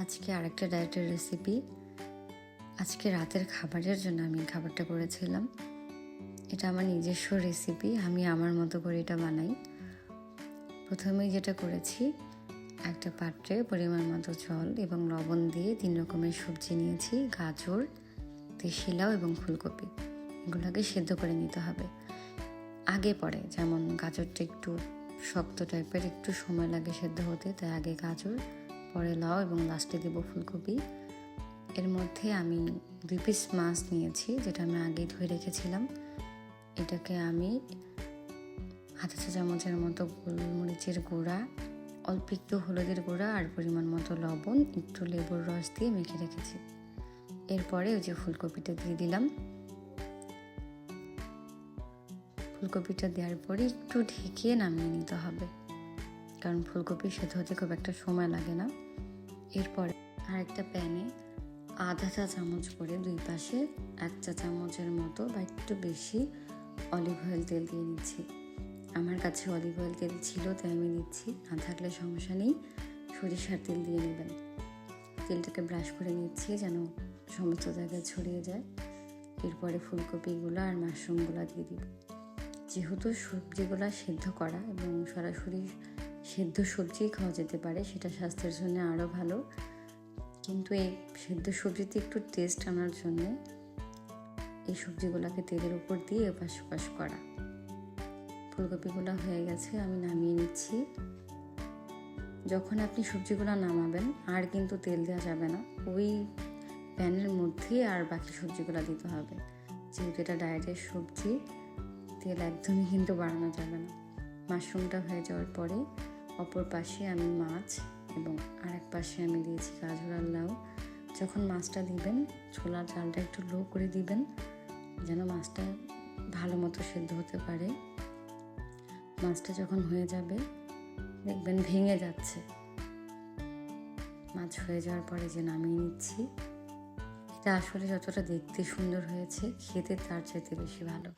আজকে আরেকটা ডায়েটের রেসিপি। আজকে রাতের খাবারের জন্য আমি খাবারটা করেছিলাম। এটা আমার নিজস্ব রেসিপি, আমি আমার মতো করে এটা বানাই। প্রথমেই যেটা করেছি, একটা পাত্রে পরিমাণ মতো জল এবং লবণ দিয়ে 3 রকমের সবজি নিয়েছি। গাজর, দেশি লাউ এবং ফুলকপি। এগুলোকে সেদ্ধ করে নিতে হবে আগে পরে। যেমন গাজরটা একটু শক্ত টাইপের, একটু সময় লাগে সেদ্ধ হতে, তাই আগে গাজর, পরে লাউ এবং লাস্টে দেবো ফুলকপি। এর মধ্যে আমি 2 পিস মাছ নিয়েছি, যেটা আমি আগেই ধুয়ে রেখেছিলাম। এটাকে আমি আধা চা চামচের মতো গোলমরিচের গুঁড়া, অল্প একটু হলুদের গুঁড়া আর পরিমাণ মতো লবণ, একটু লেবুর রস দিয়ে মেখে রেখেছি। এরপরে ওই যে ফুলকপিটা দিয়ে দিলাম। ফুলকপিটা দেওয়ার পরে একটু ঢেকে নামিয়ে নিতে হবে, কারণ ফুলকপি সেদ্ধ হতে খুব একটা সময় লাগে না। এরপরে আরেকটা প্যানে আধা চা চামচ করে 2 পাশে 1 চা চামচের মতো বা একটু বেশি অলিভ অয়েল তেল দিয়ে নিচ্ছি। আমার কাছে অলিভ অয়েল তেল ছিল তাই আমি দিচ্ছি, না থাকলে সমস্যা নেই, সরিষার তেল দিয়ে নেবেন। তেলটাকে ব্রাশ করে নিচ্ছি যেন সমস্ত জায়গায় ছড়িয়ে যায়। এরপরে ফুলকপিগুলো আর মাশরুমগুলো দিয়ে দিব। যেহেতু সবজিগুলো সেদ্ধ করা এবং সরাসরি সেদ্ধ সবজিই খাওয়া যেতে পারে, সেটা স্বাস্থ্যের জন্য আরও ভালো, কিন্তু এই সেদ্ধ সবজিতে একটু টেস্ট আনার জন্য এই সবজিগুলোকে তেলের উপর দিয়ে এপাশ ওপাশ করা। ফুলকপিগুলো হয়ে গেছে, আমি নামিয়ে নিচ্ছি। যখন আপনি সবজিগুলো নামাবেন আর কিন্তু তেল দেওয়া যাবে না, ওই প্যানের মধ্যেই আর বাকি সবজিগুলো দিতে হবে। যেহেতু এটা ডায়েটের সবজি, তেল একদমই কিন্তু বাড়ানো যাবে না। মাশরুমটা হয়ে যাওয়ার পরে অপর পাশে আমি মাছ এবং আরেক পাশে আমি দিয়েছি গাজর আর লাউ। যখন মাছটা দিবেন, ছোলার জালটা একটু লো করে দিবেন যেন মাছটা ভালো মতো সেদ্ধ হতে পারে। মাছটা যখন হয়ে যাবে দেখবেন ভেঙে যাচ্ছে। মাছ হয়ে যাওয়ার পরে যে নামিয়ে নিচ্ছি। এটা আসলে যতটা দেখতে সুন্দর হয়েছে, খেতে তার চাইতে বেশি ভালো।